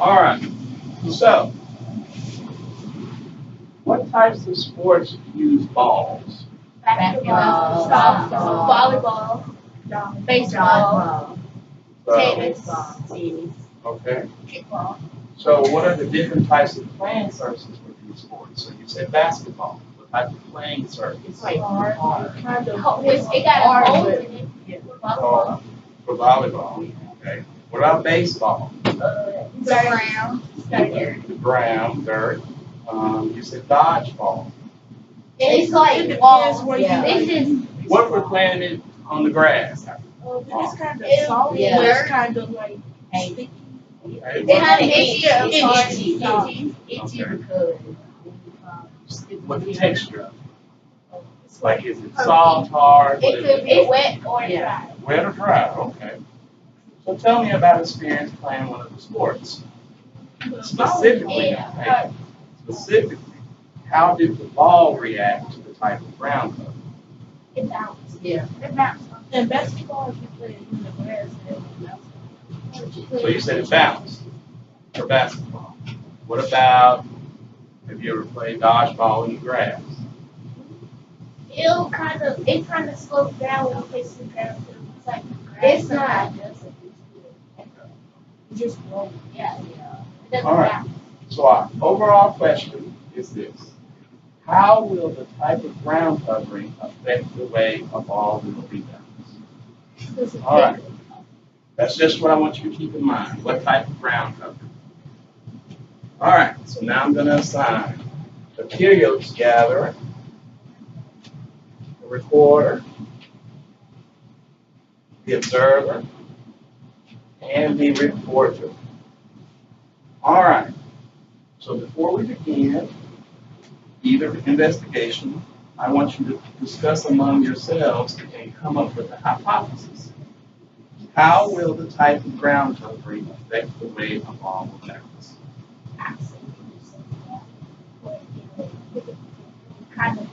All right. So, what types of sports use balls? Basketball, softball, volleyball, baseball, tennis, Okay. kickball. So, what are the different types of playing surfaces for these sports? So, you said basketball. What type of playing surface? It's like hard. It got holes in it. Oh, for volleyball. Okay. What about baseball? Ground. The ground, dirt. You said dodgeball. It's like balls. Yeah. It's just What we're playing it on the grass? It's kind of It- solid, yeah. but it's kind of like Okay, sticky. what- it's kind of itchy. Okay. because What's the texture? Like, is it soft, hard? What It is could be wet or Yeah. dry. Wet or dry? Okay. So tell me about experience playing one of the sports. Specifically, Yeah. specifically, how did the ball react to the type of ground cover? It bounced. Yeah. It bounced. And basketball, if you play it in the grass, it So you said it bounced for basketball. What about, have you ever played dodgeball in the grass? It kind of slows down when it hits the ground. It's like it's not. It just rolls. Yeah. It doesn't All right. bounce. So our overall question is this. How will the type of ground covering affect the way a ball will rebound? All right. That's just what I want you to keep in mind. What type of ground covering? All right. So now I'm going to assign materials gatherer, the recorder, the observer, and the reporter. All right. So before we begin either investigation, I want you to discuss among yourselves and come up with a hypothesis. How will the type of ground covering affect the way a ball will bounce? Kind of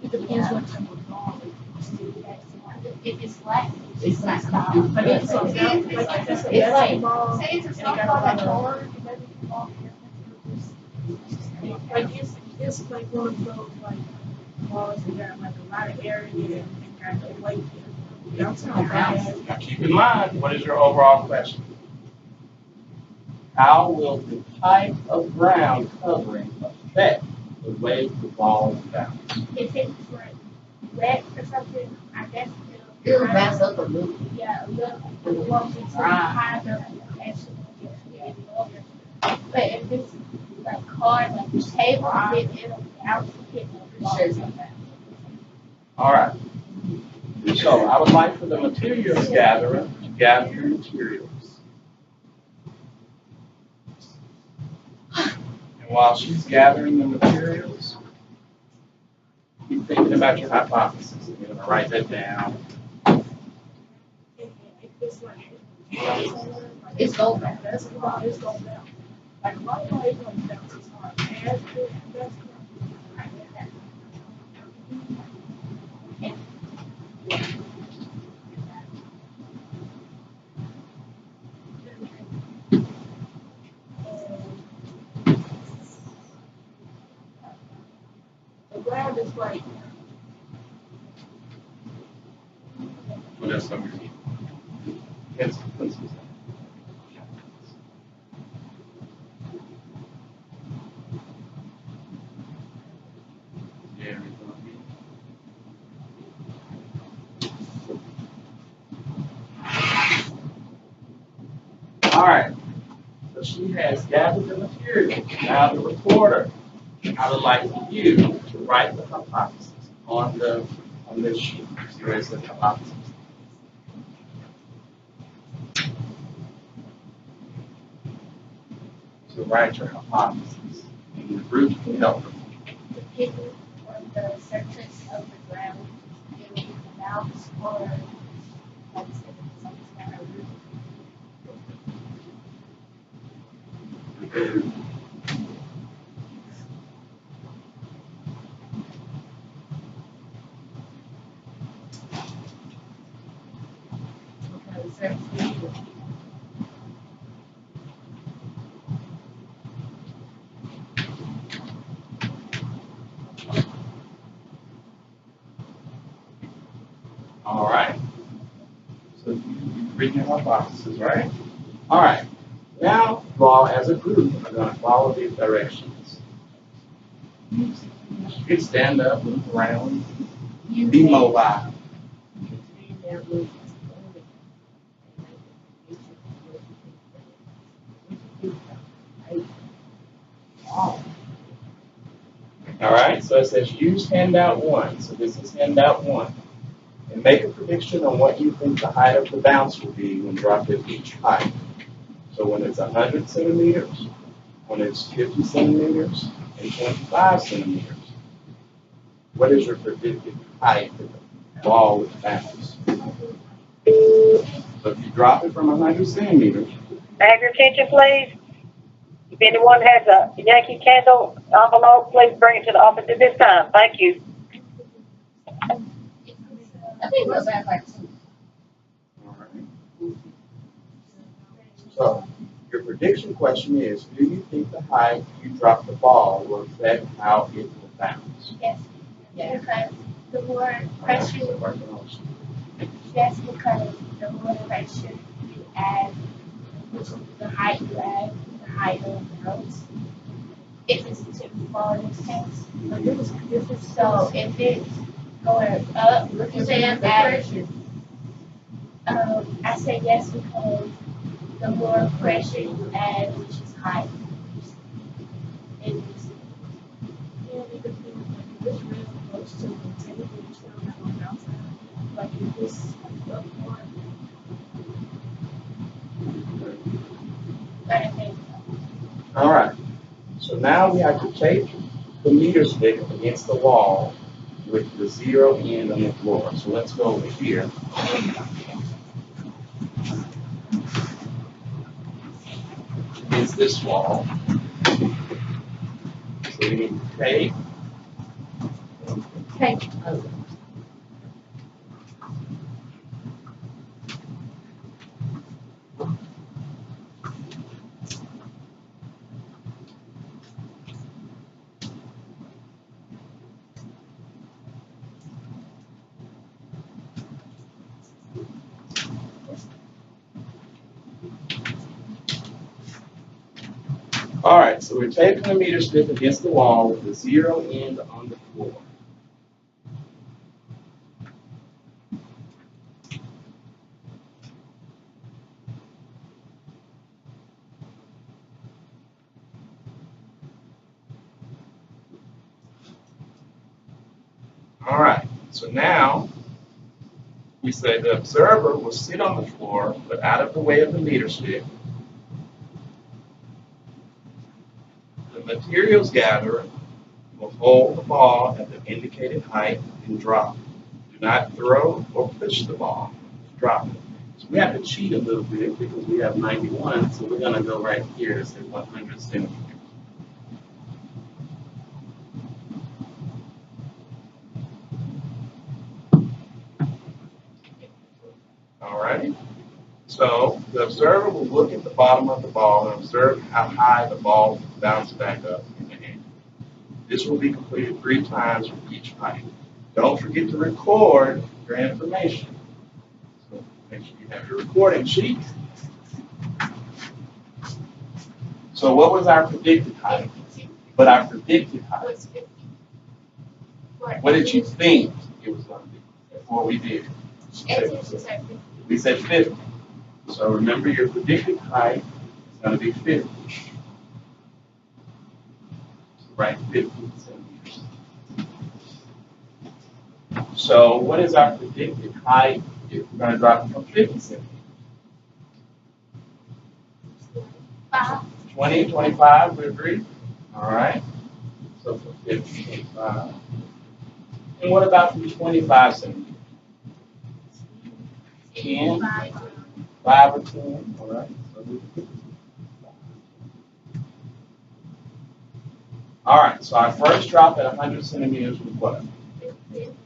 it depends what type of ball. If it's flat, It's not stop. But it's so down, like if it's a It's like basketball, say it's a and it got softball that's a lot hard, it doesn't fall like it's like one of those like balls that got like a lot of air in it and got the weight. That's not bad. Now keep in mind, what is your overall question? How will the type of ground covering affect the way the ball will bounce? If it's like wet or something, I guess It'll bounce up a little. yeah, a little long it's high enough actually. But if it's like hard, like the table, then it'll bounce and hit the ball. Sure. All right. So I would like for the materials gatherer to gather your materials. And while she's gathering the materials, keep thinking about your hypothesis. You're going to write that down. It's like It's going like basketball, it's going down. Like volleyball, it's going down. It's hard. Basketball. The ground is like What else have we pencils. Yeah, all right. So she has gathered the materials. Now the reporter. I would like you to write the hypothesis on this sheet. See where it says hypothesis. So write your hypothesis. And the group can help. The pivot on the surface of the ground, it will bounce or like some kind of roof. So you read your hypothesis, right? All right. Now, you all as a group are going to follow these directions. You can stand up, move around, be mobile. All right, so it says use handout 1. So this is handout 1. And make a prediction on what you think the height of the bounce will be when dropped at each height. So when it's 100 centimeters, when it's 50 centimeters, and 25 centimeters. What is your predicted height that the ball would bounce? So if you drop it from 100 centimeters. Have your attention, please. If anyone has a Yankee Candle envelope, please bring it to the office at this time. Thank you. I think we're back like 2. All right. So your prediction question is, do you think the height you drop the ball will affect how it will bounce? Yes. Yeah. Because the more pressure, yes, because the more pressure you add, the height you add, the higher it goes. If it's a tip ball in this case. So if it's going up, You say add, pressure. I say yes because the more pressure you add, which is higher. It is. And it depends, like, if it's real close to the table, you still have on outside. Like, if it's up more, But I think All right. So now we have to take the meter stick against the wall with the zero end on the floor. So let's go over here. Against this wall. So we need to take. Okay. All right, so we're taking the meter stick against the wall with the zero end on the floor. All right, so now we say the observer will sit on the floor, but out of the way of the meter stick. The materials gatherer will hold the ball at the indicated height and drop. Do not throw or push the ball. Drop it. So we have to cheat a little bit because we have 91, so we're going to go right here and say 100 centimeters. All right. So the observer will look at the bottom of the ball and observe how high the ball bounces back up in the air. This will be completed 3 times for each height. Don't forget to record your information. So make sure you have your recording sheet. So what was our predicted height? But our predicted height. was 50. What did you think it was going to be before we did? We said 50. So remember your predicted height is going to be 50. Right, 50 centimeters. So what is our predicted height if we're going to drop it from 50 centimeters? 20, 25, we agree? All right. So from 50 to 25. And what about from 25 centimeters? 10, 5 or 10, all right. So all right, so our first drop at 100 centimeters was what?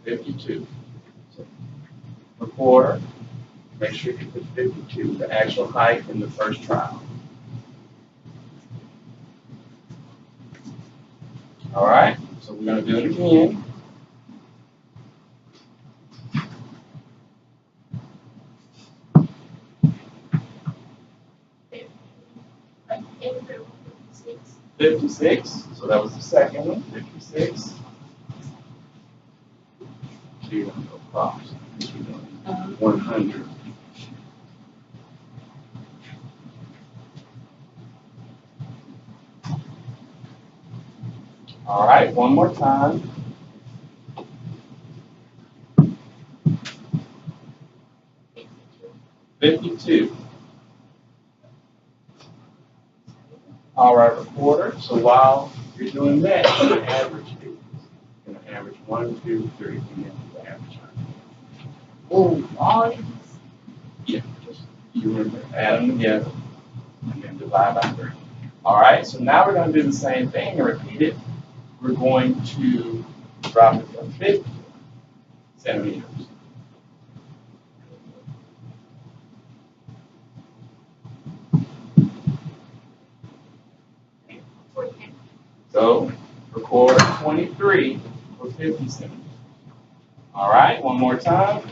52. So recorder, make sure you put 52, the actual height in the first trial. All right, so we're going to do it again. 56. So that was the second one. 56. So you're going to go across. 100. All right, one more time. 52. All right, recorder. So while you're doing that, you're going to average these. You're going to average 1, 2, 3, and then the average. Oh, all these. Yeah, just you remember, add them together and then divide by 3. All right, so now we're going to do the same thing and repeat it. We're going to drop it from 50 centimeters. So record 23 for 50 centimeters. All right, one more time.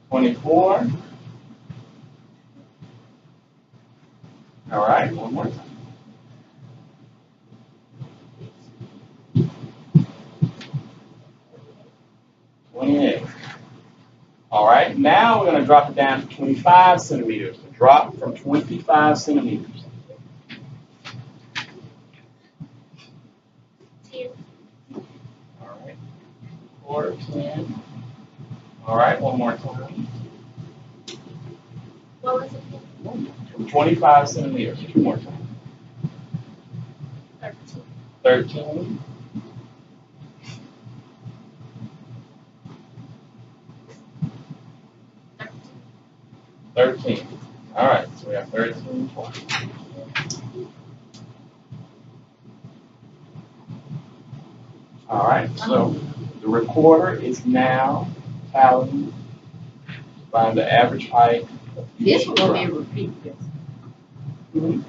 24. All right, one more time. 28. All right, now we're going to drop it down to 25 centimeters. A drop from 25 centimeters. 10. All right, quarter 10. All right, one more time. What was it? From 25 centimeters. Two more times. 13. 13. 13. All right, so we have 13 twice. All right, so the recorder is now tallying to find the average height of each This one gonna be drop. repeated. Mhm.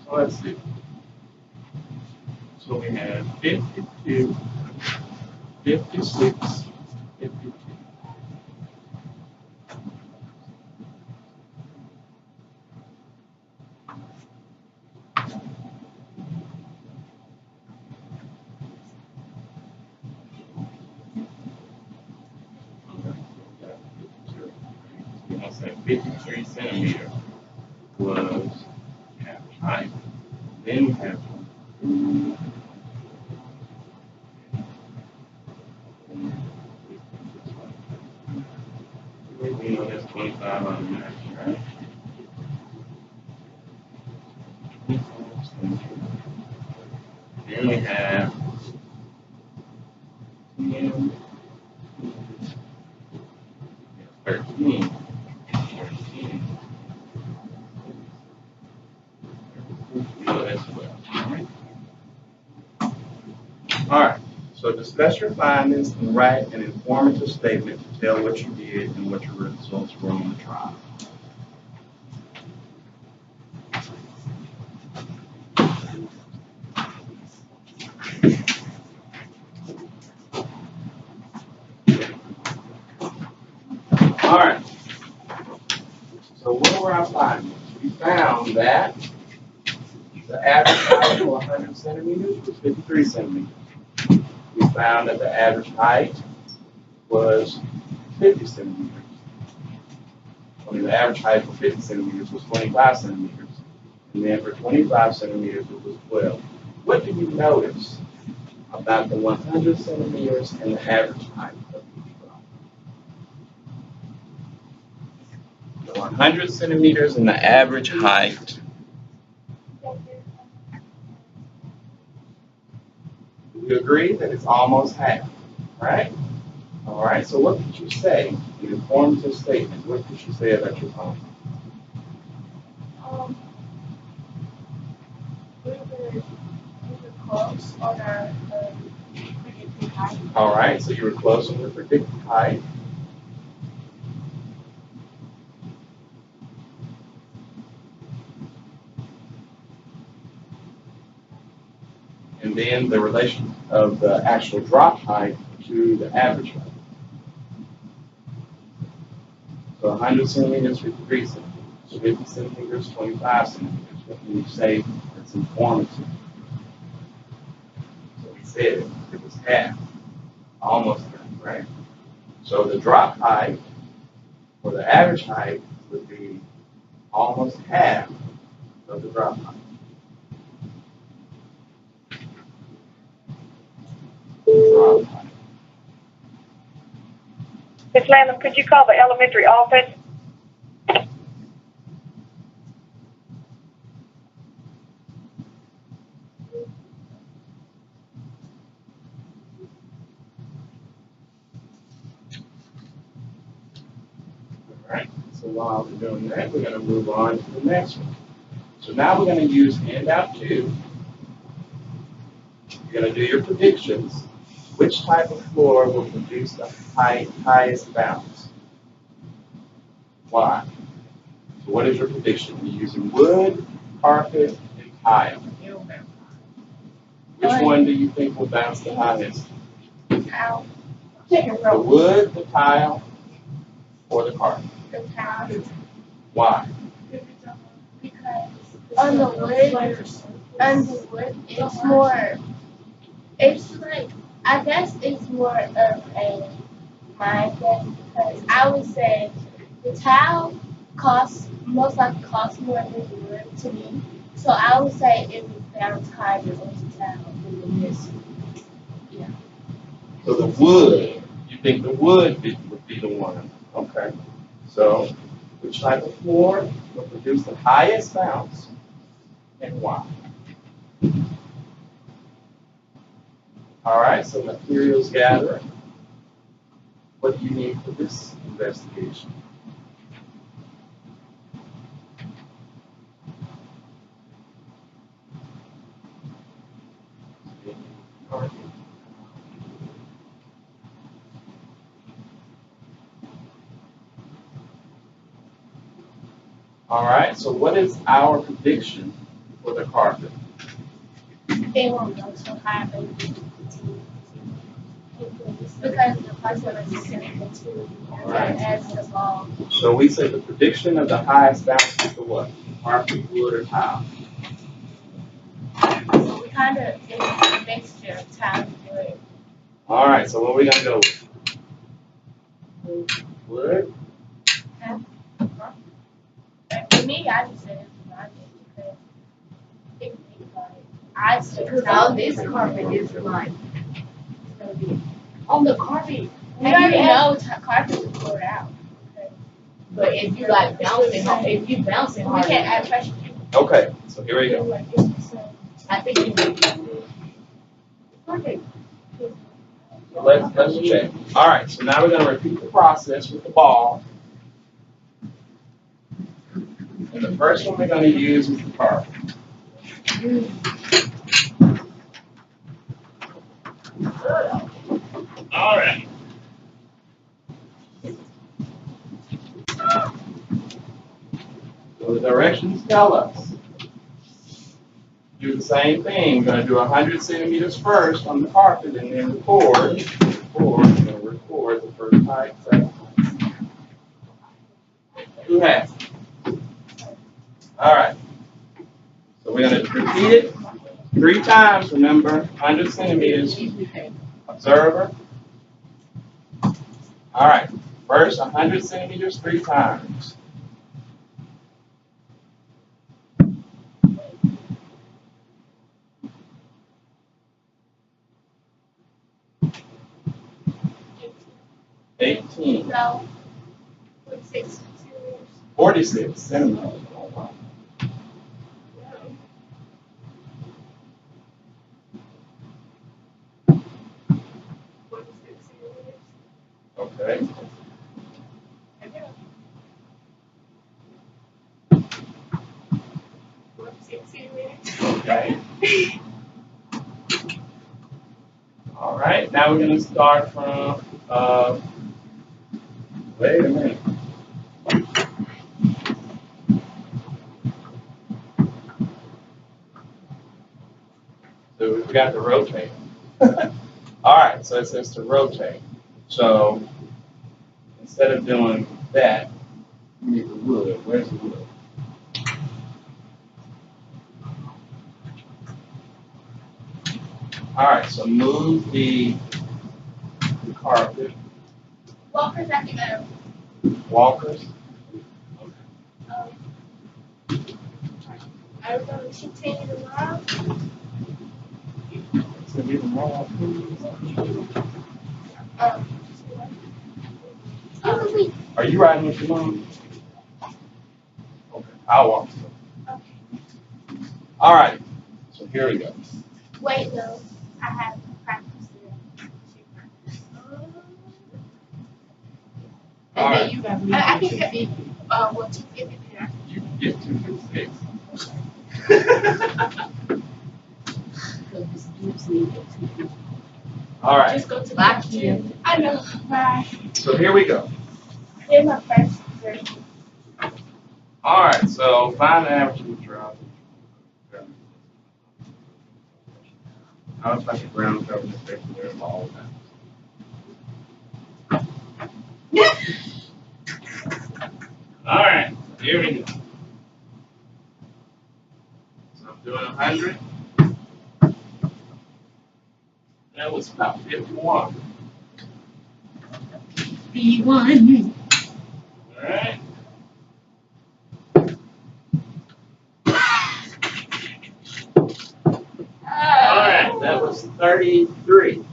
So let's see. So we have 52, 56, 52. We're going to say 53 centimeters was average height. Then we have that's 25 on the max, right? 25 centimeters. Then we have 10, 13, 14. That's 12. All right. So discuss your findings and write an informative statement to tell what you did and what your results were on the trial. All right. So what were our findings? We found that the average height for 100 centimeters was 53 centimeters. We found that the average height was 50 centimeters. The average height for 50 centimeters was 25 centimeters. And then for 25 centimeters, it was 12. What did you notice about the 100 centimeters and the average height of each drop? The 100 centimeters and the average height. We agree that it's almost half, right? All right, so what did you say in your informative statement? What did you say about your phone? We were close on our predicted height. All right, so you were close on your predicted height. and then the relation of the actual drop height to the average height. So 100 centimeters, 53 centimeters, 50 centimeters, 25 centimeters. What can you say that's informative? So we said it was half, almost half, right? So the drop height, or the average height, would be almost half of the drop height. Drop height. Ms. Lamb, could you call the elementary office? All right, so while we're doing that, we're going to move on to the next one. So now we're going to use handout 2. You're going to do your predictions. Which type of floor will produce the highest bounce? Why? So what is your prediction? You're using wood, carpet, and tile. Which one do you think will bounce the highest? Tile. The wood, the tile, or the carpet? The tile. Why? Because on the wood, it's more, it's like, I guess it's more of a mindset because I would say the tile most likely costs more than the wood to me. So I would say it would bounce higher on the tile than the wood. Yeah. So the wood, you think the wood would be the one. Okay. So which type of floor will produce the highest bounce and why? All right, so materials gathering. What do you need for this investigation? All right, so what is our prediction for the carpet? It won't go so high, but because the person is sitting the two as the ball. So we say the prediction of the highest bounce is the what? Carpet, wood, or tile? So we kind of, it's a mixture of tile and wood. All right, so what are we going to go with? Wood? And for me, I just said it's logic because if you think about it, I said Because tile. all this carpet is like, it's gonna be on the carpet. We already know carpet is poured out. But if you like bouncing, if you bouncing We hard, can't add pressure. Okay, so here we go. I think you would be good. So let's check. All right, so now we're going to repeat the process with the ball. And the first one we're going to use is the carpet. All right. So the directions tell us. Do the same thing. We're going to do 100 centimeters first on the carpet and then record the first height, second height. Who has it? All right. So we're going to repeat it 3 times. Remember, 100 centimeters. Observer. All right. First, 100 centimeters 3 times. $18. No. 46 centimeters. Okay. Okay. All right. Now we're going to start from. Wait a minute. So We forgot to rotate. All right, so it says to rotate. So instead of doing that, we need the wood. Where's the wood? All right, so move the carpet. Walker's at the middle. Walkers. I was going to continue to love. So leave them all. Are you riding with your mom? Okay, I'll walk. Okay. All right, so here we go. Wait, no. I have practice today. All right. You got me. I can get 250 there. You can get 256. All right, Just go to Back the here. I know. Bye. so here we go. Here's my first version. All right, so find the average of the drop. Now it's like the ground cover the section there all the time. All right, here we go. So I'm doing 100. That was about 51. B1. All right. All right, that was 33.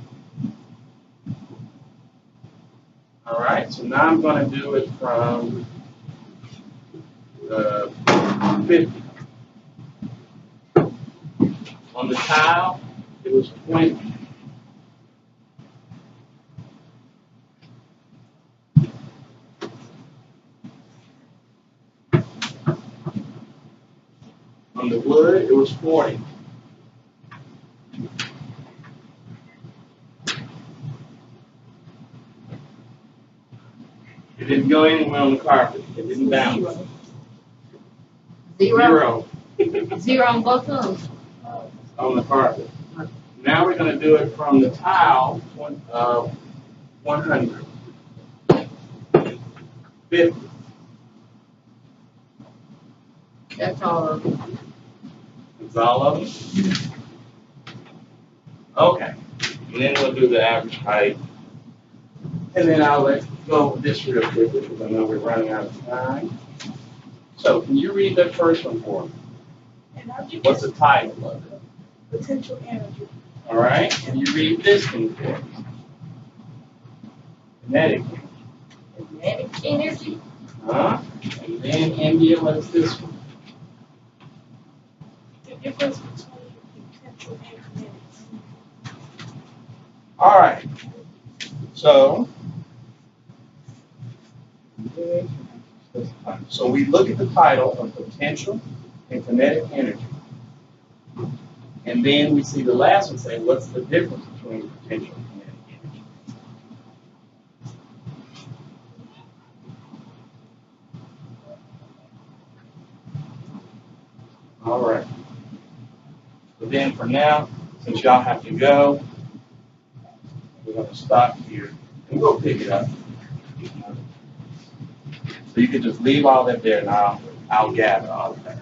All right, so now I'm going to do it from 50. On the tile, it was 20. On the wood, it was 40. It didn't go anywhere on the carpet. It didn't bounce. Zero. Zero Zero on both of them. on the carpet. Now we're going to do it from the tile, 100. 50. That's all of them. That's all of them? Okay. And then we'll do the average height. And then I'll let go with this real quick because I know we're running out of time. So can you read that first one for me? And I'll give What's the title of it? potential energy. All right. Can you read this one for me? Kinetic. Kinetic energy. Huh? And then India, what's this one? The difference between potential and kinetics. All right. So we look at the title of potential and kinetic energy. And then we see the last one say, what's the difference between potential and kinetic energy? All right. So then for now, since y'all have to go, we're going to stop here and we'll pick it up. So you can just leave all that there and I'll gather all of that.